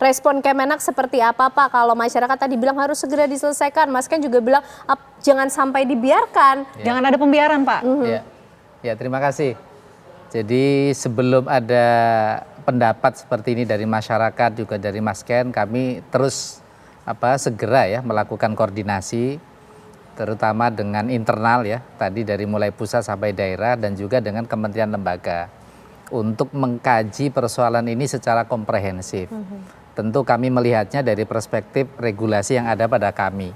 Respon Kemenak seperti apa Pak? Kalau masyarakat tadi bilang harus segera diselesaikan, Mas Ken juga bilang jangan sampai dibiarkan. Jangan ada pembiaran Pak. Ya, terima kasih. Jadi sebelum ada pendapat seperti ini dari masyarakat juga dari Mas Ken, kami terus segera ya melakukan koordinasi, terutama dengan internal ya, tadi dari mulai pusat sampai daerah dan juga dengan kementerian lembaga untuk mengkaji persoalan ini secara komprehensif. Tentu kami melihatnya dari perspektif regulasi yang ada pada kami.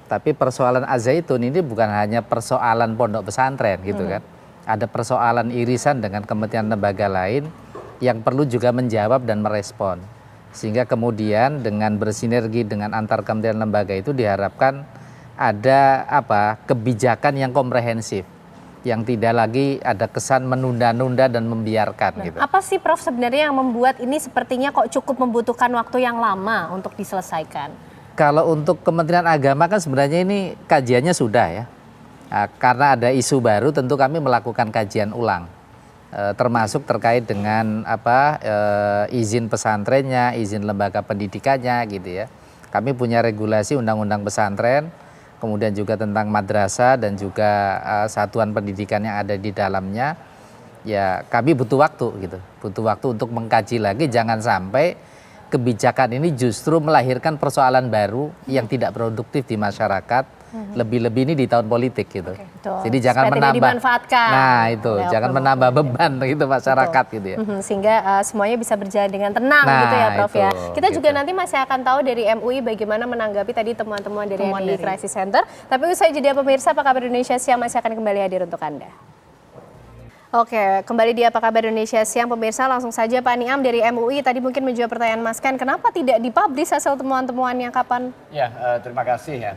Tapi persoalan Al-Zaitun ini bukan hanya persoalan pondok pesantren gitu kan. Ada persoalan irisan dengan kementerian lembaga lain yang perlu juga menjawab dan merespon. Sehingga kemudian dengan bersinergi dengan antar kementerian lembaga itu diharapkan ada kebijakan yang komprehensif, yang tidak lagi ada kesan menunda-nunda dan membiarkan gitu. Apa sih Prof sebenarnya yang membuat ini sepertinya kok cukup membutuhkan waktu yang lama untuk diselesaikan? Kalau untuk Kementerian Agama kan sebenarnya ini kajiannya sudah ya. Nah, karena ada isu baru tentu kami melakukan kajian ulang. Termasuk terkait dengan izin pesantrennya, izin lembaga pendidikannya gitu ya. Kami punya regulasi undang-undang pesantren, kemudian juga tentang madrasah dan juga satuan pendidikan yang ada di dalamnya. Ya kami butuh waktu gitu, butuh waktu untuk mengkaji lagi, jangan sampai kebijakan ini justru melahirkan persoalan baru yang tidak produktif di masyarakat. Lebih-lebih ini di tahun politik gitu. Jadi jangan menambah. Nah itu, jangan menambah beban gitu masyarakat gitu ya. Sehingga semuanya bisa berjalan dengan tenang gitu ya Prof ya. Kita juga nanti masih akan tahu dari MUI bagaimana menanggapi tadi temuan-temuan dari NII Crisis Center. Tapi usai jeda pemirsa, Apa Kabar Indonesia Siang masih akan kembali hadir untuk Anda. Oke, kembali di Apa Kabar Indonesia Siang pemirsa, langsung saja Pak Niam dari MUI tadi mungkin menjawab pertanyaan Mas Ken, kenapa tidak dipublish hasil temuan-temuannya kapan? Ya, terima kasih ya,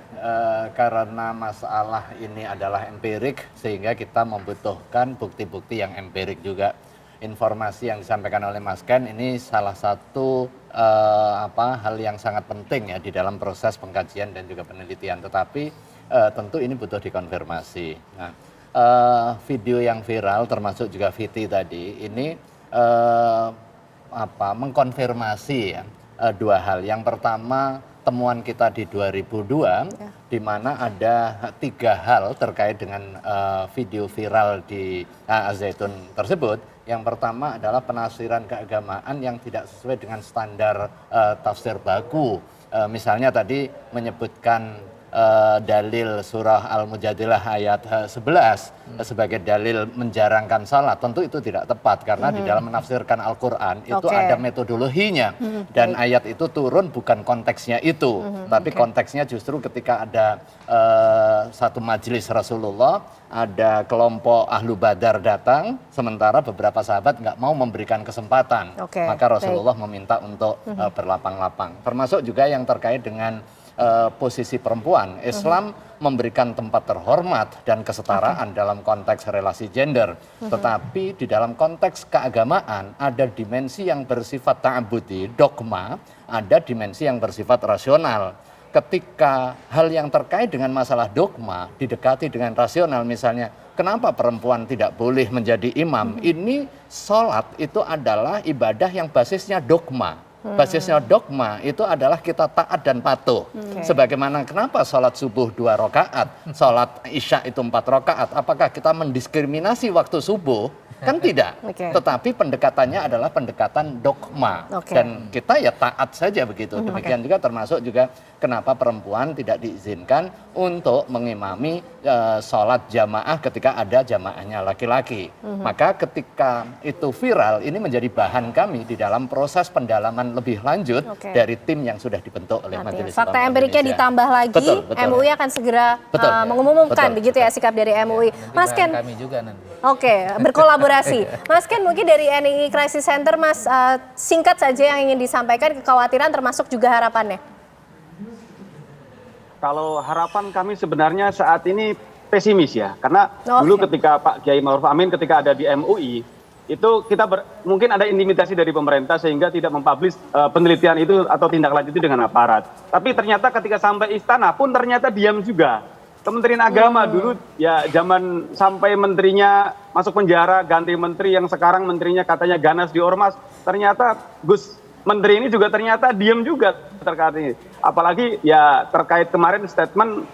karena masalah ini adalah empirik sehingga kita membutuhkan bukti-bukti yang empirik juga. Informasi yang disampaikan oleh Mas Ken ini salah satu hal yang sangat penting ya di dalam proses pengkajian dan juga penelitian, tetapi tentu ini butuh dikonfirmasi. Nah, video yang viral termasuk juga VT tadi ini mengkonfirmasi ya, dua hal. Yang pertama temuan kita di 2002 di mana ada 3 hal terkait dengan video viral di Al-Zaitun tersebut. Yang pertama adalah penafsiran keagamaan yang tidak sesuai dengan standar tafsir baku. Misalnya tadi menyebutkan dalil surah Al-Mujadilah ayat 11 sebagai dalil menjarangkan salat, tentu itu tidak tepat karena di dalam menafsirkan Al-Quran itu ada metodologinya dan ayat itu turun bukan konteksnya itu, tapi konteksnya justru ketika ada satu majelis Rasulullah, ada kelompok Ahlu Badar datang, sementara beberapa sahabat nggak mau memberikan kesempatan, maka Rasulullah meminta untuk berlapang-lapang, termasuk juga yang terkait dengan posisi perempuan. Islam memberikan tempat terhormat dan kesetaraan dalam konteks relasi gender. Tetapi di dalam konteks keagamaan ada dimensi yang bersifat ta'abudi, dogma, ada dimensi yang bersifat rasional. Ketika hal yang terkait dengan masalah dogma didekati dengan rasional, misalnya kenapa perempuan tidak boleh menjadi imam? Ini sholat itu adalah ibadah yang basisnya dogma. Basisnya dogma itu adalah kita taat dan patuh. Sebagaimana kenapa sholat subuh 2 rakaat, sholat isya itu 4 rakaat. Apakah kita mendiskriminasi waktu subuh? Kan tidak. Tetapi pendekatannya adalah pendekatan dogma. Dan kita ya taat saja begitu. Demikian juga termasuk juga kenapa perempuan tidak diizinkan untuk mengimami sholat jamaah ketika ada jamaahnya laki-laki. Maka ketika itu viral, ini menjadi bahan kami di dalam proses pendalaman lebih lanjut dari tim yang sudah dibentuk oleh Majelis Ulama Indonesia. Fakta empiriknya ditambah lagi, MUI akan segera mengumumkan begitu ya sikap dari MUI. Mas Ken, kami juga nanti. Berkolaborasi. Mas Ken, mungkin dari NII Crisis Center, Mas singkat saja yang ingin disampaikan, kekhawatiran termasuk juga harapannya. Kalau harapan kami sebenarnya saat ini pesimis ya, karena dulu ketika Pak Kiai Ma'ruf Amin ketika ada di MUI, itu kita mungkin ada intimidasi dari pemerintah sehingga tidak mempublish penelitian itu atau tindak lanjut itu dengan aparat. Tapi ternyata ketika sampai istana pun ternyata diam juga. Kementerian Agama dulu ya zaman sampai menterinya masuk penjara, ganti menteri yang sekarang menterinya katanya ganas di ormas, ternyata Gus Menteri ini juga ternyata diem juga terkait ini. Apalagi ya terkait kemarin statement,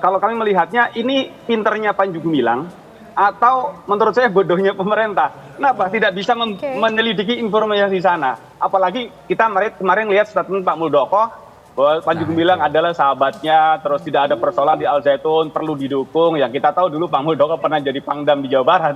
kalau kami melihatnya ini pinternya Panji Gumilang atau menurut saya bodohnya pemerintah. Kenapa tidak bisa menyelidiki informasi di sana? Apalagi kita kemarin lihat statement Pak Muldoko bahwa Panji Gumilang adalah sahabatnya, terus tidak ada persoalan di Al Zaitun, perlu didukung. Yang kita tahu dulu Pak Muldoko pernah jadi Pangdam di Jawa Barat.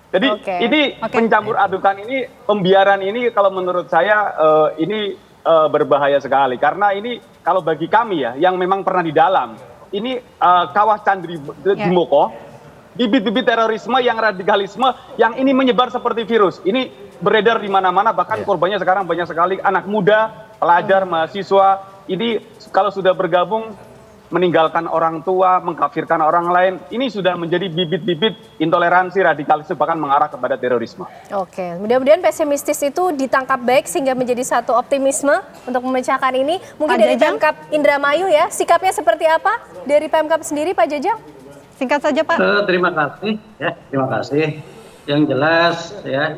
Jadi ini pencampur adukan ini, pembiaran ini kalau menurut saya ini berbahaya sekali. Karena ini kalau bagi kami ya, yang memang pernah di dalam, ini Kawah Candri di Moko, bibit-bibit terorisme yang radikalisme, yang ini menyebar seperti virus. Ini beredar di mana-mana, bahkan korbannya sekarang banyak sekali anak muda, pelajar, mahasiswa. Ini kalau sudah bergabung, meninggalkan orang tua, mengkafirkan orang lain, ini sudah menjadi bibit-bibit intoleransi, radikalisme, bahkan mengarah kepada terorisme. Oke, mudah-mudahan pesimistis itu ditangkap baik sehingga menjadi satu optimisme untuk memecahkan ini. Mungkin dari Pemkab Indramayu ya, sikapnya seperti apa dari Pemkab sendiri, Pak Jajang? Singkat saja Pak. Terima kasih, ya terima kasih. Yang jelas ya,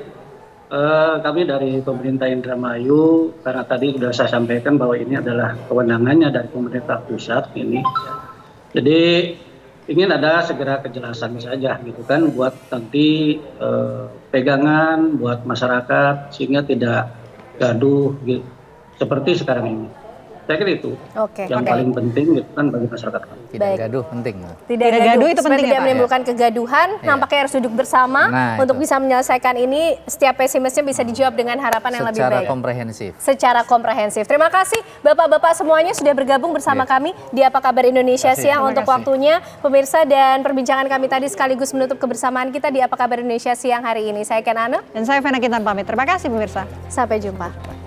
kami dari pemerintah Indramayu, karena tadi sudah saya sampaikan bahwa ini adalah kewenangannya dari pemerintah pusat ini. Jadi ingin ada segera kejelasan saja gitu kan, buat nanti pegangan buat masyarakat sehingga tidak gaduh gitu, seperti sekarang ini. Saya kira itu yang paling penting gitu kan bagi masyarakat. Tidak gaduh penting. Tidak gaduh itu penting, tidak menimbulkan kegaduhan. Nampaknya harus duduk bersama untuk bisa menyelesaikan ini. Setiap pesimisnya bisa dijawab dengan harapan yang lebih baik. Secara komprehensif. Secara komprehensif. Terima kasih Bapak-bapak semuanya sudah bergabung bersama kami di Apa Kabar Indonesia Siang untuk waktunya. Pemirsa, dan perbincangan kami tadi sekaligus menutup kebersamaan kita di Apa Kabar Indonesia Siang hari ini. Saya Ken Ane. Dan saya Vena Kintan pamit. Terima kasih pemirsa. Sampai jumpa.